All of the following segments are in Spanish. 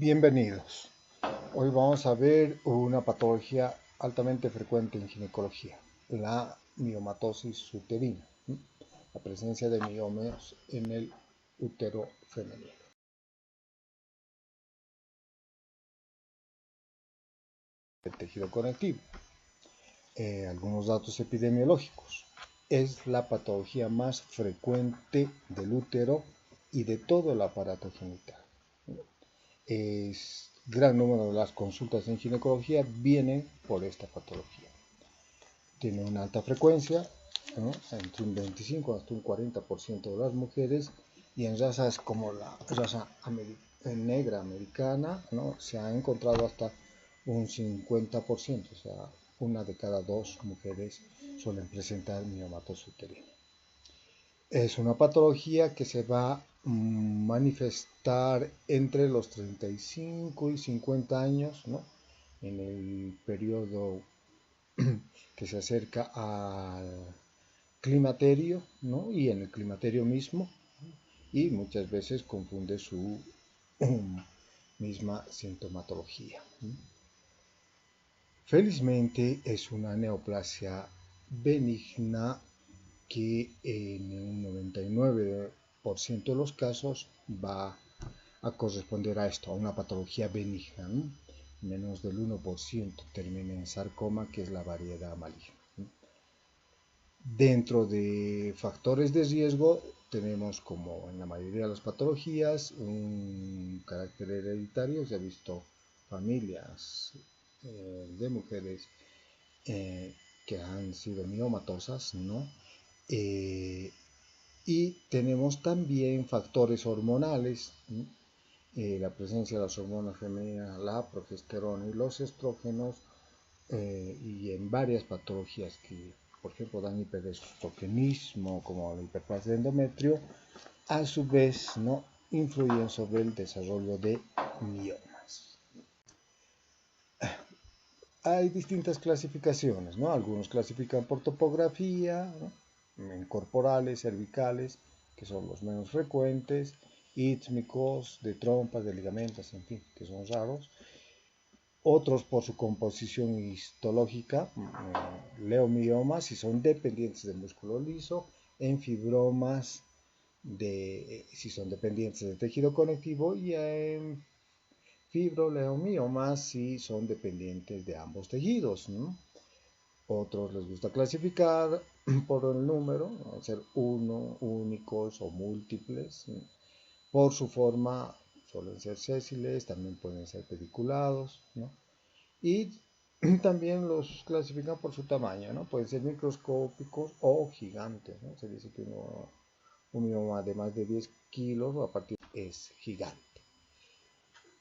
Bienvenidos. Hoy vamos a ver una patología altamente frecuente en ginecología, la miomatosis uterina, la presencia de miomas en el útero femenino. El tejido conectivo. Algunos datos epidemiológicos. Es la patología más frecuente del útero y de todo el aparato genital. Gran número de las consultas en ginecología vienen por esta patología. Tiene una alta frecuencia, ¿no? Entre un 25 hasta un 40% de las mujeres, y en razas como la raza negra americana, ¿no? Se ha encontrado hasta un 50%, o sea, una de cada dos mujeres suelen presentar miomatosis uterina. Es una patología que se va a manifestar entre los 35 y 50 años, ¿no? En el periodo que se acerca al climaterio, ¿no? Y en el climaterio mismo, y muchas veces confunde su misma sintomatología. Felizmente es una neoplasia benigna que en un 99% de los casos va a corresponder a esto, a una patología benigna, ¿no? Menos del 1% termina en sarcoma, que es la variedad maligna. Dentro de factores de riesgo tenemos, como en la mayoría de las patologías, un carácter hereditario. Se ha visto familias de mujeres que han sido miomatosas, ¿no? Y tenemos también factores hormonales, ¿no? La presencia de las hormonas femeninas, la progesterona y los estrógenos, y en varias patologías que, por ejemplo, dan hiperestrogenismo, como la hiperplasia de endometrio, a su vez, ¿no? Influyen sobre el desarrollo de miomas. Hay distintas clasificaciones, ¿no? Algunos clasifican por topografía, ¿no? En corporales, cervicales, que son los menos frecuentes, ítmicos, de trompas, de ligamentos, en fin, que son raros. Otros por su composición histológica, leomiomas, si son dependientes del músculo liso, en fibromas, si son dependientes del tejido conectivo, y en fibroleomiomas si son dependientes de ambos tejidos, ¿no? Otros les gusta clasificar por el número, ser uno, únicos o múltiples, ¿no? Por su forma suelen ser sésiles, también pueden ser pediculados, ¿no? Y también los clasifican por su tamaño, ¿no? Pueden ser microscópicos o gigantes, ¿no? Se dice que un mioma de más de 10 kilos o a partir es gigante.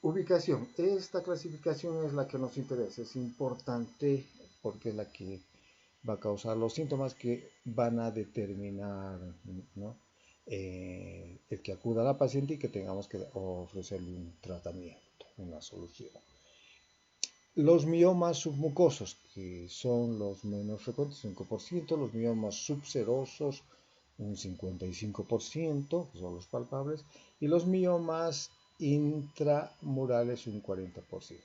Ubicación. Esta clasificación es la que nos interesa. Es importante porque es la que va a causar los síntomas que van a determinar, ¿no? El que acuda a la paciente y que tengamos que ofrecerle un tratamiento, una solución. Los miomas submucosos, que son los menos frecuentes, 5%, los miomas subserosos, un 55%, que son los palpables, y los miomas intramurales, un 40%.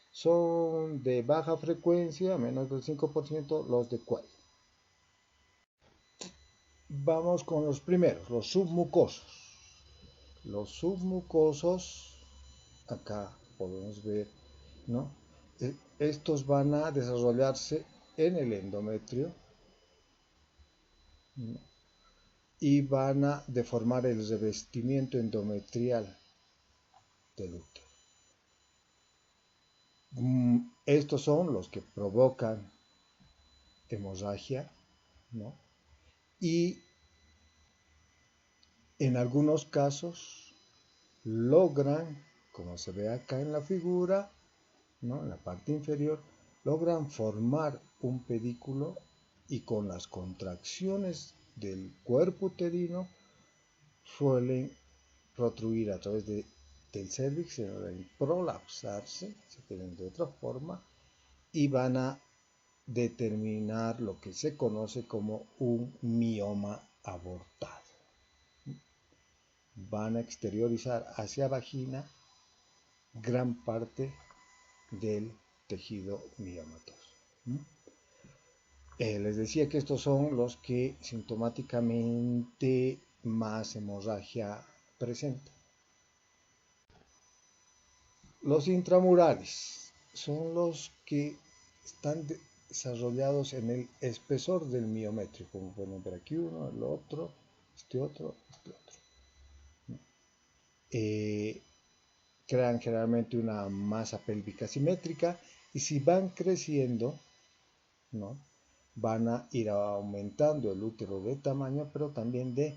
Son de baja frecuencia, menos del 5%, los de cuello. Vamos con los primeros, los submucosos. Los submucosos, acá podemos ver, ¿no? Estos van a desarrollarse en el endometrio, ¿no? Y van a deformar el revestimiento endometrial del útero. Estos son los que provocan hemorragia, ¿no? Y en algunos casos logran, como se ve acá en la figura, ¿no? En la parte inferior, logran formar un pedículo, y con las contracciones del cuerpo uterino suelen protruir a través del cervix, suelen prolapsarse, se quedan de otra forma, y van a determinar lo que se conoce como un mioma abortado. Van a exteriorizar hacia vagina, gran parte del tejido miomatoso. Les decía que estos son los que sintomáticamente más hemorragia presentan. Los intramurales son los que están desarrollados en el espesor del miometrio, como pueden ver aquí uno, el otro, este otro. Crean generalmente una masa pélvica simétrica y si van creciendo, ¿no?, van a ir aumentando el útero de tamaño, pero también de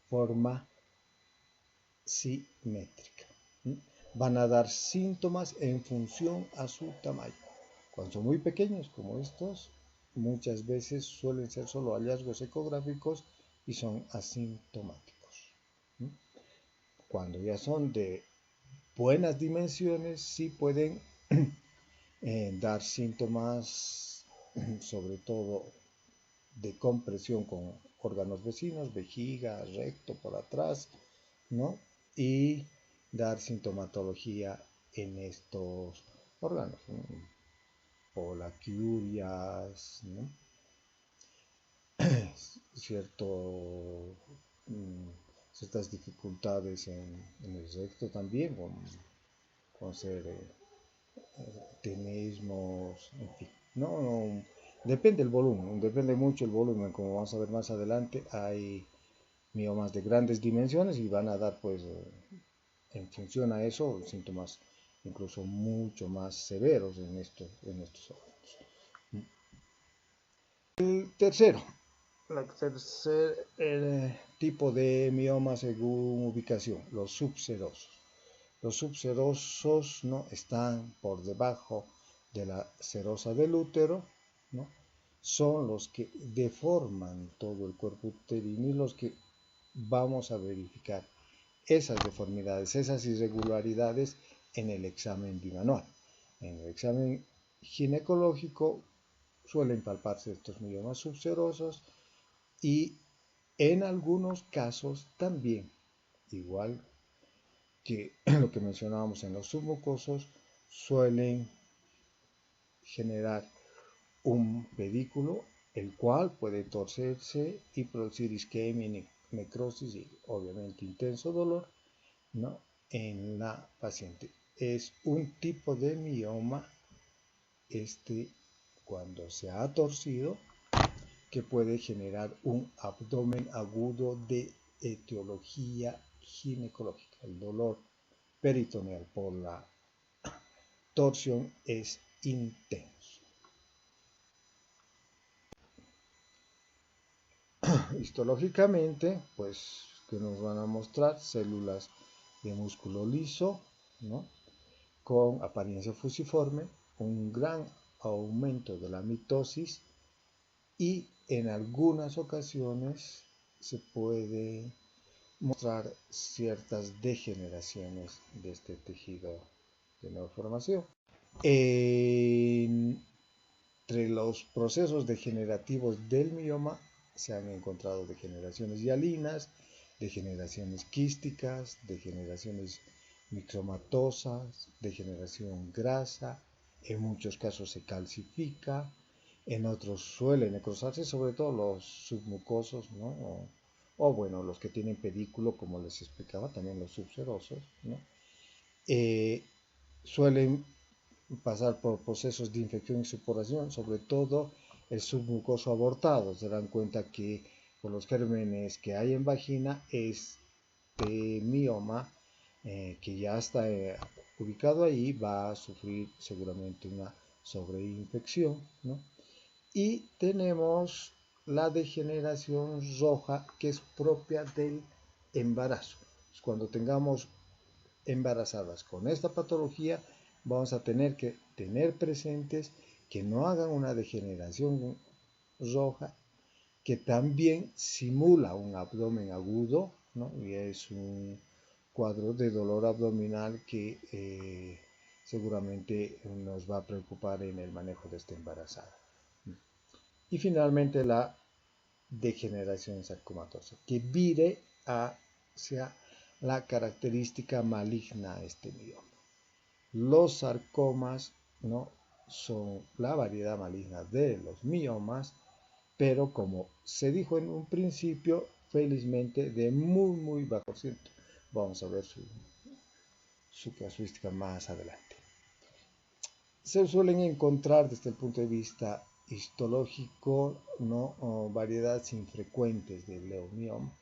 forma simétrica. Van a dar síntomas en función a su tamaño. Cuando son muy pequeños, como estos, muchas veces suelen ser solo hallazgos ecográficos y son asintomáticos. Cuando ya son de buenas dimensiones, sí pueden dar síntomas, sobre todo de compresión con órganos vecinos, vejiga, recto por atrás, ¿no? Y dar sintomatología en estos órganos, ¿no? Polaquiurias, ¿no? Ciertas dificultades en el recto también, con ser tenesmos, en fin. No, depende el volumen, depende mucho el volumen, como vamos a ver más adelante, hay miomas de grandes dimensiones y van a dar, pues, en función a eso, síntomas incluso mucho más severos en estos órganos. El tercer tipo de mioma según ubicación, los subserosos. Los subserosos, ¿no?, están por debajo de la serosa del útero, ¿no? Son los que deforman todo el cuerpo uterino y los que vamos a verificar esas deformidades, esas irregularidades en el examen bimanual. En el examen ginecológico suelen palparse estos miomas subserosos y en algunos casos también, igual que lo que mencionábamos en los submucosos, suelen generar un pedículo, el cual puede torcerse y producir isquemia, necrosis y obviamente intenso dolor, ¿no?, en la paciente. Es un tipo de mioma, cuando se ha torcido, que puede generar un abdomen agudo de etiología ginecológica. El dolor peritoneal por la torsión es intenso. Histológicamente, pues, que nos van a mostrar células de músculo liso, ¿no?, con apariencia fusiforme, un gran aumento de la mitosis y en algunas ocasiones se puede mostrar ciertas degeneraciones de este tejido de nueva formación. Entre los procesos degenerativos del mioma se han encontrado degeneraciones hialinas, degeneraciones quísticas, degeneraciones mixomatosas, degeneración grasa, en muchos casos se calcifica, en otros suelen necrosarse, sobre todo los submucosos, ¿no?, o bueno, los que tienen pedículo, como les explicaba, también los subserosos, ¿no? Suelen pasar por procesos de infección y supuración, sobre todo el submucoso abortado. Se dan cuenta que por los gérmenes que hay en vagina, este mioma que ya está ubicado ahí va a sufrir seguramente una sobreinfección, ¿no? Y tenemos la degeneración roja, que es propia del embarazo. Cuando tengamos embarazadas con esta patología, vamos a tener que tener presentes que no hagan una degeneración roja, que también simula un abdomen agudo, ¿no?, y es un cuadro de dolor abdominal que seguramente nos va a preocupar en el manejo de esta embarazada. Y finalmente la degeneración sarcomatosa, que vire hacia la característica maligna este mioma. Los sarcomas, ¿no?, son la variedad maligna de los miomas, pero como se dijo en un principio, felizmente de muy bajo ciento. Vamos a ver su casuística más adelante. Se suelen encontrar desde el punto de vista histológico, ¿no?, variedades infrecuentes del leomioma.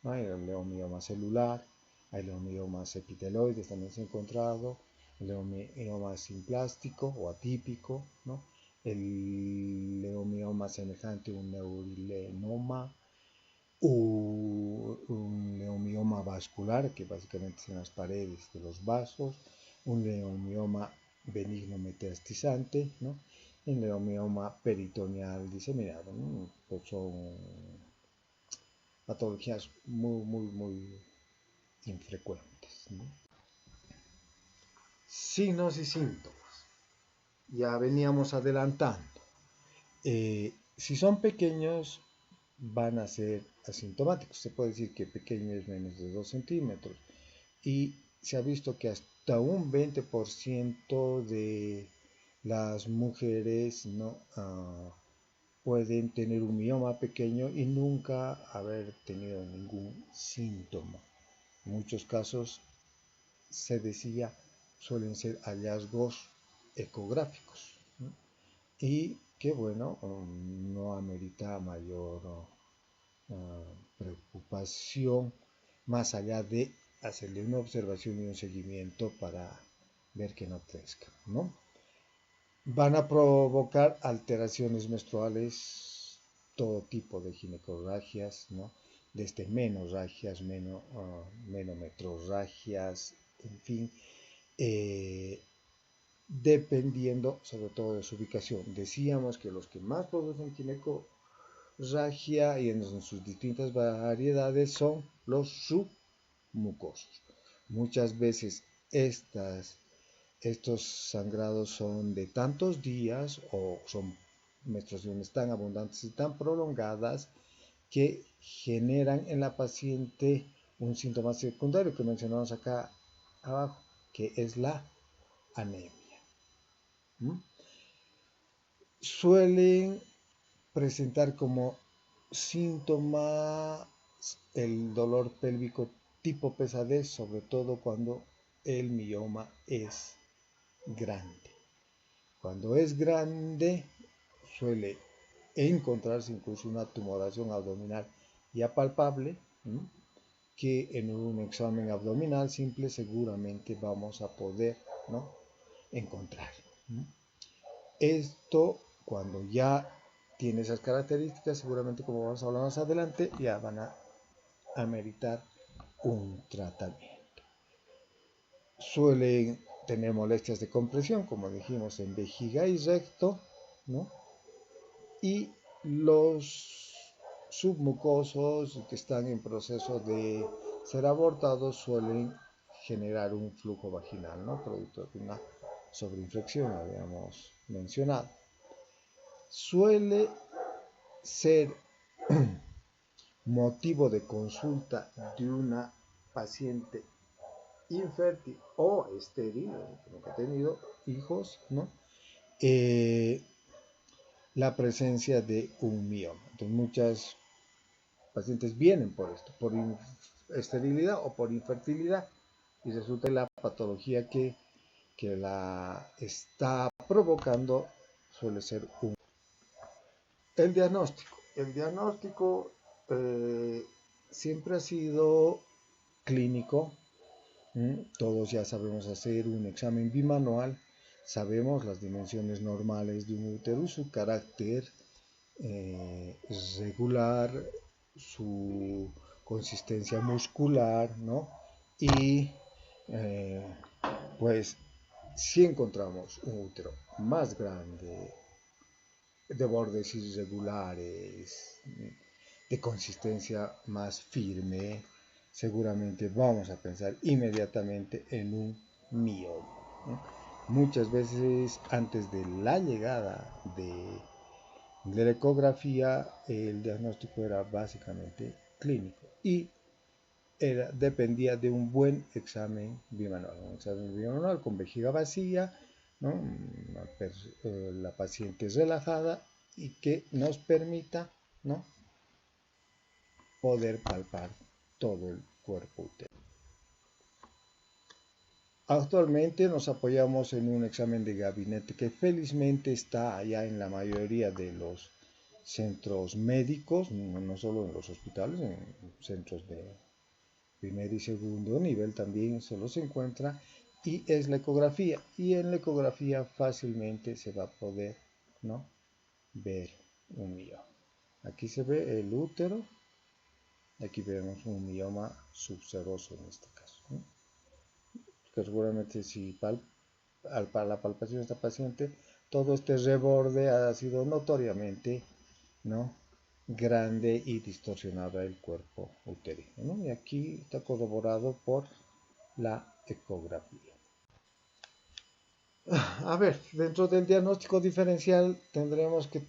¿No? Hay el leomioma celular, hay leomiomas epiteloides, también se ha encontrado, el leomioma simplástico o atípico, ¿no?, el leomioma semejante a un neurilenoma, un leomioma vascular, que básicamente son las paredes de los vasos, un leomioma benigno metastizante, ¿no?, y un leomioma peritoneal diseminado, ¿no? Pues son patologías muy infrecuentes, ¿no? Signos y síntomas. Ya veníamos adelantando. Si son pequeños, van a ser asintomáticos. Se puede decir que pequeño es menos de 2 centímetros. Y se ha visto que hasta un 20% de las mujeres, ¿no?, pueden tener un mioma pequeño y nunca haber tenido ningún síntoma. En muchos casos, se decía, suelen ser hallazgos ecográficos, ¿no?, y que, bueno, no amerita mayor preocupación más allá de hacerle una observación y un seguimiento para ver que no crezca, ¿no? Van a provocar alteraciones menstruales, todo tipo de ginecorragias, ¿no?, desde menorragias, menometrorragias, en fin, dependiendo sobre todo de su ubicación. Decíamos que los que más producen ginecorragia y en sus distintas variedades son los submucosos. Muchas veces estos sangrados son de tantos días o son menstruaciones tan abundantes y tan prolongadas que generan en la paciente un síntoma secundario que mencionamos acá abajo, que es la anemia. Suelen presentar como síntoma el dolor pélvico tipo pesadez, sobre todo cuando el mioma es grande. Cuando es grande, suele encontrarse incluso una tumoración abdominal ya palpable, que en un examen abdominal simple seguramente vamos a poder, ¿no?, encontrar. Esto, cuando ya tiene esas características, seguramente, como vamos a hablar más adelante, ya van a ameritar un tratamiento. Suelen tener molestias de compresión, como dijimos, en vejiga y recto, ¿no?, y los submucosos que están en proceso de ser abortados suelen generar un flujo vaginal, ¿no?, producto de una sobreinfección, habíamos mencionado. Suele ser motivo de consulta de una paciente infértil o estéril, que nunca ha tenido hijos, ¿no?, la presencia de un mioma. Entonces, muchas pacientes vienen por esto, por esterilidad o por infertilidad, y resulta que la patología que la está provocando suele ser un... El diagnóstico. El diagnóstico siempre ha sido clínico. Todos ya sabemos hacer un examen bimanual, sabemos las dimensiones normales de un útero, su carácter regular, su consistencia muscular, ¿no? Y pues si encontramos un útero más grande, de bordes irregulares, de consistencia más firme, seguramente vamos a pensar inmediatamente en un mioma, ¿no? Muchas veces antes de la llegada de la ecografía, el diagnóstico era básicamente clínico y dependía de un buen examen bimanual, con vejiga vacía, ¿no? La paciente relajada y que nos permita, ¿no?, poder palpar todo el cuerpo uterino. Actualmente nos apoyamos en un examen de gabinete que felizmente está allá en la mayoría de los centros médicos, no solo en los hospitales, en centros de primer y segundo nivel también se los encuentra, y es la ecografía. Y en la ecografía fácilmente se va a poder, ¿no?, ver un mioma. Aquí se ve el útero, aquí vemos un mioma subseroso en este caso, ¿no?, que seguramente si la palpación de esta paciente, todo este reborde ha sido notoriamente, ¿no?, grande y distorsionado el cuerpo uterino, ¿no? Y aquí está corroborado por la ecografía. A ver, dentro del diagnóstico diferencial tendremos que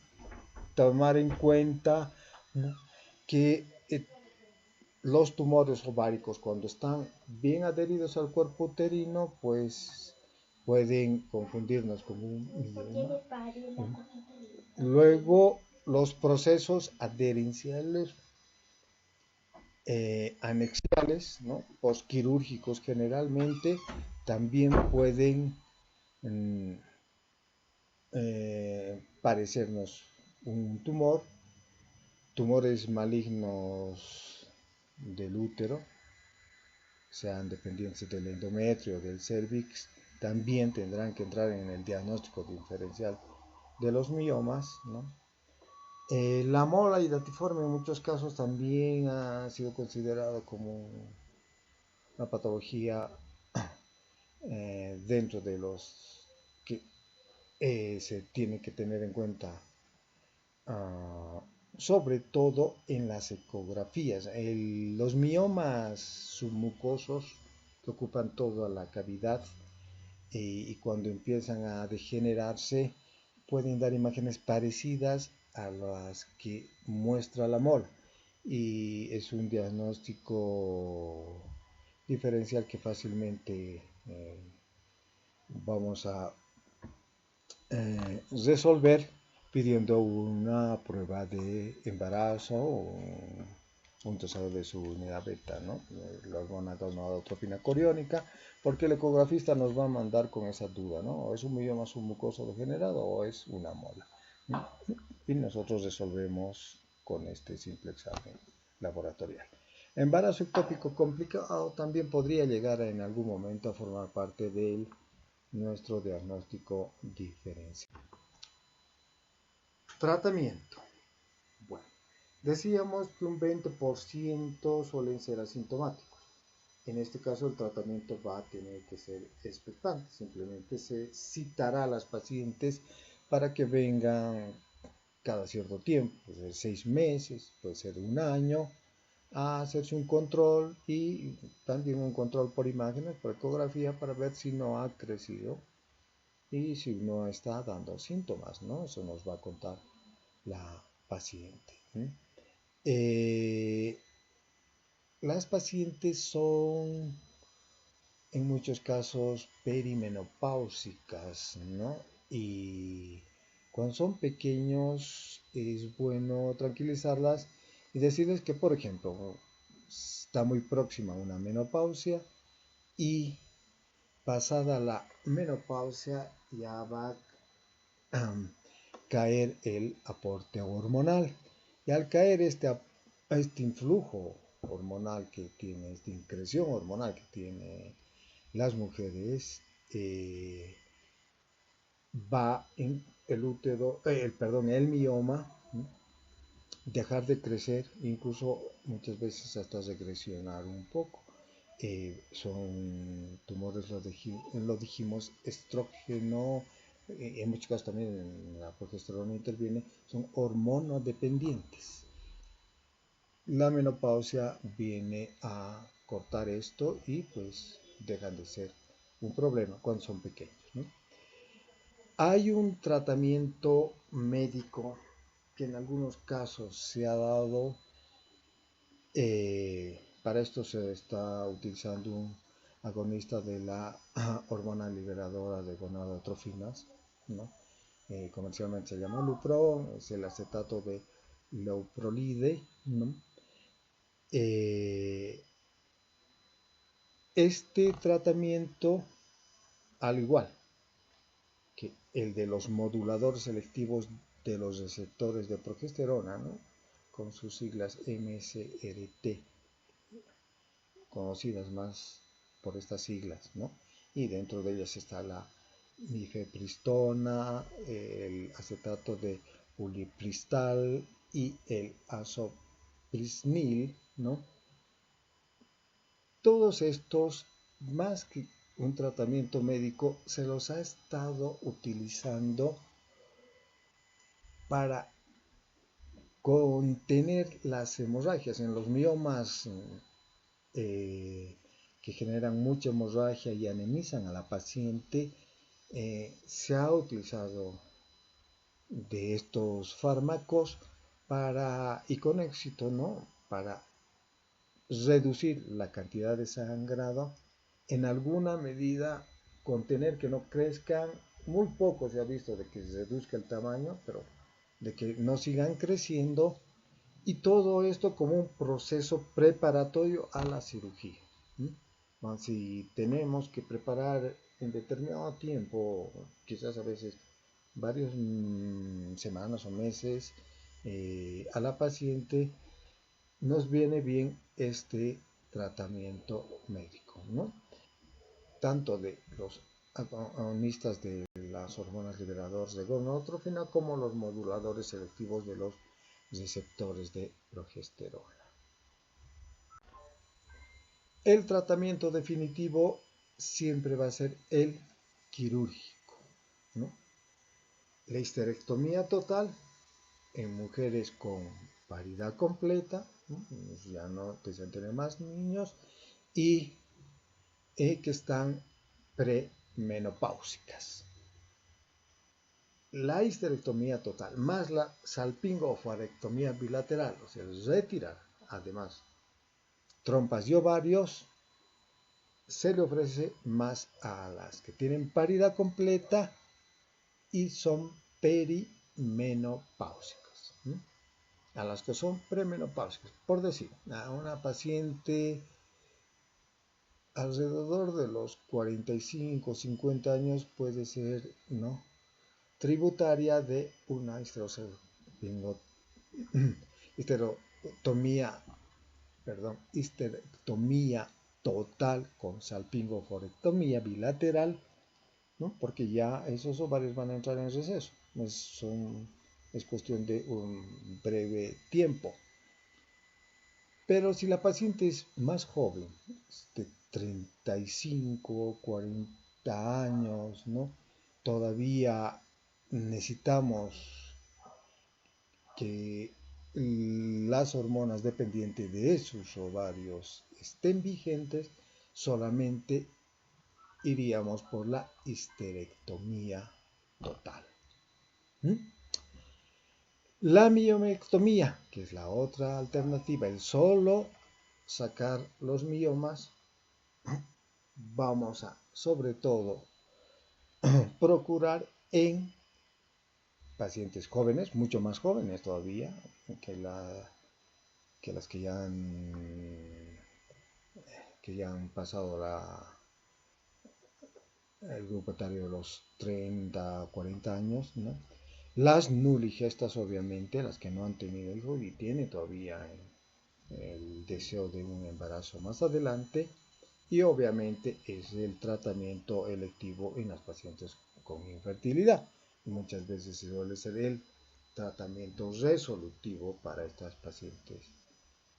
tomar en cuenta, ¿no?, que los tumores ováricos, cuando están bien adheridos al cuerpo uterino, pues pueden confundirnos con un mioma. Luego, los procesos adherenciales anexiales, ¿no?, posquirúrgicos generalmente, también pueden parecernos un tumor. Tumores malignos del útero, sean dependientes del endometrio o del cervix, también tendrán que entrar en el diagnóstico diferencial de los miomas, ¿no? La mola hidatiforme en muchos casos también ha sido considerado como una patología dentro de los que se tiene que tener en cuenta, sobre todo en las ecografías. Los miomas submucosos que ocupan toda la cavidad y cuando empiezan a degenerarse pueden dar imágenes parecidas a las que muestra la mola, y es un diagnóstico diferencial que fácilmente vamos a resolver pidiendo una prueba de embarazo o un trazado de su unidad beta, ¿no?, la hormona gonadotropina coriónica, porque el ecografista nos va a mandar con esa duda, ¿no?, o es un mioma submucoso degenerado o es una mola, ¿no?, y nosotros resolvemos con este simple examen laboratorial. Embarazo ectópico complicado también podría llegar en algún momento a formar parte de nuestro diagnóstico diferencial. Tratamiento. Bueno, decíamos que un 20% suelen ser asintomáticos. En este caso el tratamiento va a tener que ser expectante. Simplemente se citará a las pacientes para que vengan cada cierto tiempo, puede ser 6 meses, puede ser un año, a hacerse un control, y también un control por imágenes, por ecografía, para ver si no ha crecido y si no está dando síntomas, ¿no? Eso nos va a contar la paciente. Las pacientes son en muchos casos perimenopáusicas, ¿no? Y cuando son pequeños es bueno tranquilizarlas y decirles que, por ejemplo, está muy próxima a una menopausia, y pasada la menopausia ya va a caer el aporte hormonal, y al caer este influjo hormonal que tiene, esta increción hormonal que tiene las mujeres, va en el útero, el mioma, dejar de crecer, incluso muchas veces hasta regresionar un poco. Son tumores, lo dijimos, estrógeno, en muchos casos también la progesterona interviene, son hormonodependientes. La menopausia viene a cortar esto y pues dejan de ser un problema cuando son pequeños, ¿no? Hay un tratamiento médico que en algunos casos se ha dado para esto se está utilizando un agonista de la hormona liberadora de gonadotrofinas, ¿no? Comercialmente se llama Lupron, es el acetato de leuprolide, ¿no? Este tratamiento, al igual que el de los moduladores selectivos de los receptores de progesterona, ¿no? Con sus siglas MSRT, conocidas más por estas siglas, ¿no? Y dentro de ellas está la mifepristona, el acetato de ulipristal y el azoprisnil, ¿no? Todos estos, más que un tratamiento médico, se los ha estado utilizando para contener las hemorragias en los miomas que generan mucha hemorragia y anemizan a la paciente. Se ha utilizado de estos fármacos y con éxito, ¿no? Para reducir la cantidad de sangrado, en alguna medida contener que no crezcan, muy poco se ha visto de que se reduzca el tamaño, pero de que no sigan creciendo, y todo esto como un proceso preparatorio a la cirugía. Si tenemos que preparar en determinado tiempo, quizás a veces varias semanas o meses, a la paciente, nos viene bien este tratamiento médico, ¿no? Tanto de los agonistas de las hormonas liberadoras de gonadotropina como los moduladores selectivos de los receptores de progesterona. El tratamiento definitivo siempre va a ser el quirúrgico, ¿no? La histerectomía total en mujeres con paridad completa, ¿no? Ya no desean tener más niños, y que están premenopáusicas. La histerectomía total más la salpingofarectomía bilateral, o sea, retirar además trompas y ovarios, se le ofrece más a las que tienen paridad completa y son perimenopáusicas. A las que son premenopáusicas, por decir, a una paciente alrededor de los 45 o 50 años puede ser, ¿no?, tributaria de una histerectomía total con salpingoforectomía bilateral, ¿no? Porque ya esos ovarios van a entrar en receso. Es cuestión de un breve tiempo. Pero si la paciente es más joven, de 35, 40 años, ¿no? Todavía necesitamos que las hormonas dependientes de sus ovarios estén vigentes, solamente iríamos por la histerectomía total. La miomectomía, que es la otra alternativa, el solo sacar los miomas, vamos a, sobre todo, procurar en pacientes jóvenes, mucho más jóvenes todavía que las que ya han pasado el grupo etario de los 30 40 años, ¿no? Las nuligestas, obviamente, las que no han tenido hijos y tienen todavía el deseo de un embarazo más adelante, y obviamente es el tratamiento electivo en las pacientes con infertilidad. Muchas veces se suele ser el tratamiento resolutivo para estas pacientes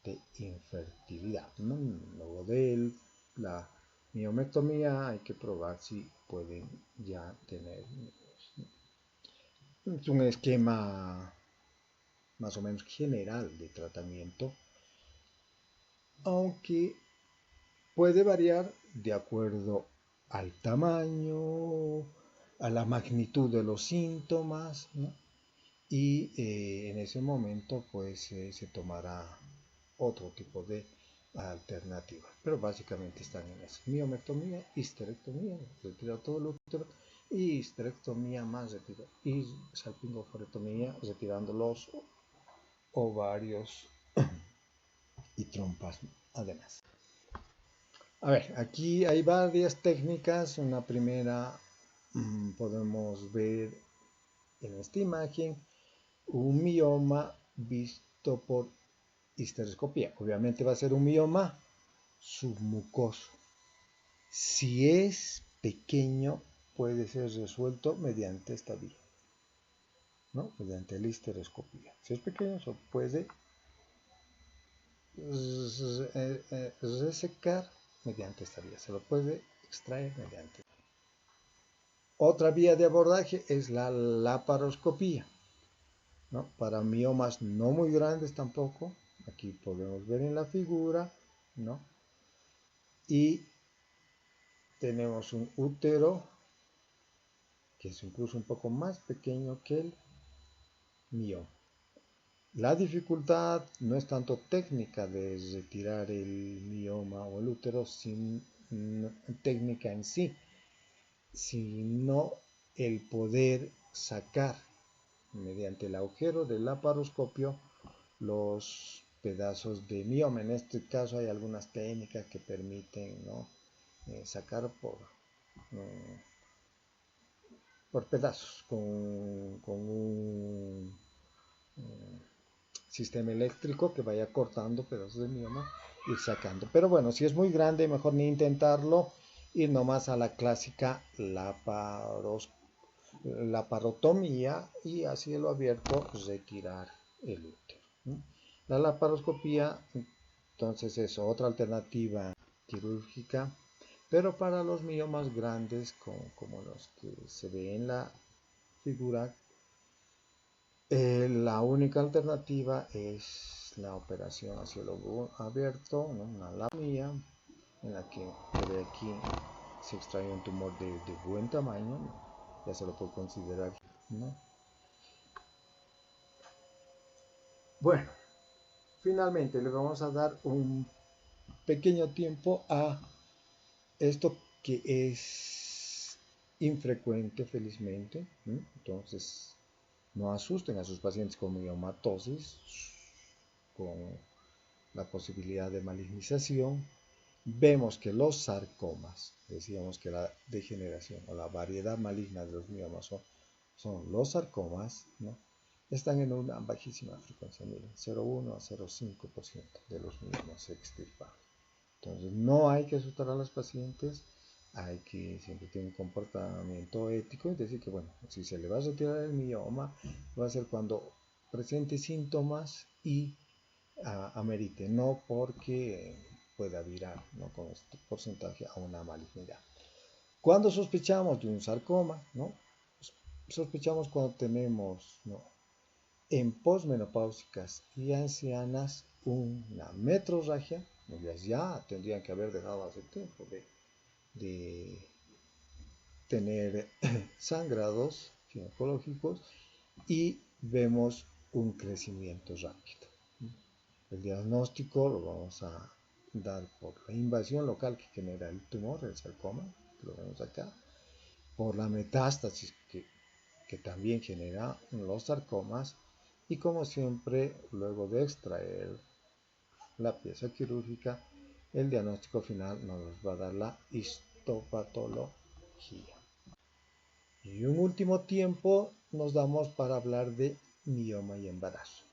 de infertilidad, ¿no? Luego de la miomectomía hay que probar si pueden ya tener niños. Es un esquema más o menos general de tratamiento, aunque puede variar de acuerdo al tamaño, a la magnitud de los síntomas, ¿no? Y en ese momento pues se tomará otro tipo de alternativas, pero básicamente están en eso: miomectomía, histerectomía, retirar todo el útero, y histerectomía más retiro, y salpingoforectomía, retirando los ovarios y trompas además. A ver, aquí hay varias técnicas. Una primera, podemos ver en esta imagen un mioma visto por histeroscopía. Obviamente va a ser un mioma submucoso. Si es pequeño, puede ser resuelto mediante esta vía, ¿no? Mediante la histeroscopía. Si es pequeño, se puede resecar mediante esta vía. Se lo puede extraer mediante. Otra vía de abordaje es la laparoscopía, ¿no? Para miomas no muy grandes tampoco. Aquí podemos ver en la figura, ¿no? Y tenemos un útero que es incluso un poco más pequeño que el mioma. La dificultad no es tanto técnica de retirar el mioma o el útero, sin técnica en sí, sino el poder sacar mediante el agujero del laparoscopio los pedazos de mioma. En este caso hay algunas técnicas que permiten, ¿no? Sacar por pedazos con un sistema eléctrico que vaya cortando pedazos de mioma, ir sacando. Pero bueno, si es muy grande, mejor ni intentarlo, ir nomás a la clásica laparotomía y a cielo abierto retirar el útero, ¿no? La laparoscopía entonces es otra alternativa quirúrgica, pero para los miomas grandes como los que se ve en la figura, la única alternativa es la operación a cielo abierto, ¿no? Una laparoscopía en la que se ve aquí, se extrae un tumor de buen tamaño, ya se lo puede considerar, ¿no? Bueno, finalmente le vamos a dar un pequeño tiempo a esto que es infrecuente, felizmente, ¿no? Entonces, no asusten a sus pacientes con miomatosis, con la posibilidad de malignización. Vemos que los sarcomas, decíamos que la degeneración o la variedad maligna de los miomas son los sarcomas, ¿no? Están en una bajísima frecuencia, miren, 0,1 a 0,5% de los miomas se extirpan. Entonces no hay que asustar a los pacientes, hay que siempre tener un comportamiento ético, es decir que bueno, si se le va a retirar el mioma, va a ser cuando presente síntomas y amerite, no porque pueda virar, ¿no? Con este porcentaje a una malignidad. Cuando sospechamos de un sarcoma, ¿no? Sospechamos cuando tenemos, ¿no?, en posmenopáusicas y ancianas una metrorragia, ellas ya tendrían que haber dejado hace tiempo de tener sangrados ginecológicos, y vemos un crecimiento rápido. El diagnóstico lo vamos a dar por la invasión local que genera el tumor, el sarcoma, lo vemos acá, por la metástasis que también genera los sarcomas, y como siempre, luego de extraer la pieza quirúrgica, el diagnóstico final nos va a dar la histopatología. Y un último tiempo nos damos para hablar de mioma y embarazo.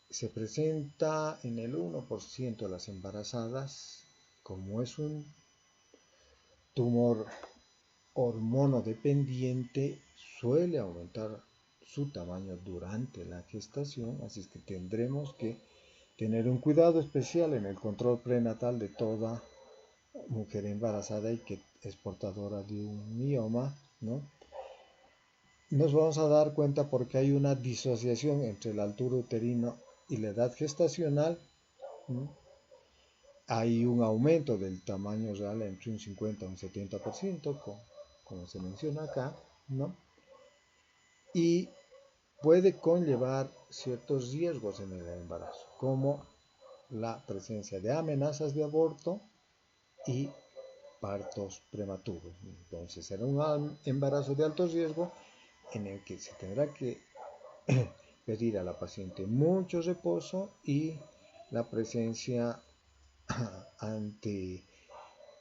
Se presenta en el 1% de las embarazadas. Como es un tumor hormonodependiente, suele aumentar su tamaño durante la gestación, así es que tendremos que tener un cuidado especial en el control prenatal de toda mujer embarazada y que es portadora de un mioma, ¿no? Nos vamos a dar cuenta porque hay una disociación entre la altura uterina y la edad gestacional, ¿no? Hay un aumento del tamaño real entre un 50 y un 70%, como se menciona acá, ¿no? Y puede conllevar ciertos riesgos en el embarazo, como la presencia de amenazas de aborto y partos prematuros. Entonces será un embarazo de alto riesgo en el que se tendrá que pedir a la paciente mucho reposo y la presencia ante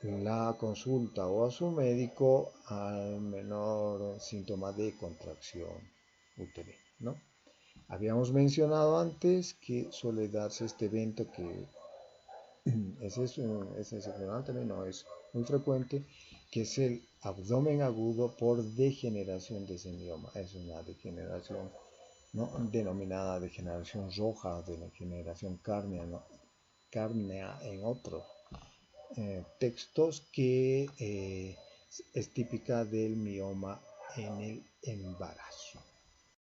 la consulta o a su médico al menor síntoma de contracción uterina, ¿no? Habíamos mencionado antes que suele darse este evento que es excepcional también, no es muy frecuente, que es el abdomen agudo por degeneración de ese mioma. Es una degeneración, ¿no?, denominada degeneración roja, degeneración cárnea, ¿no?, cárnea en otros textos, que es típica del mioma en el embarazo.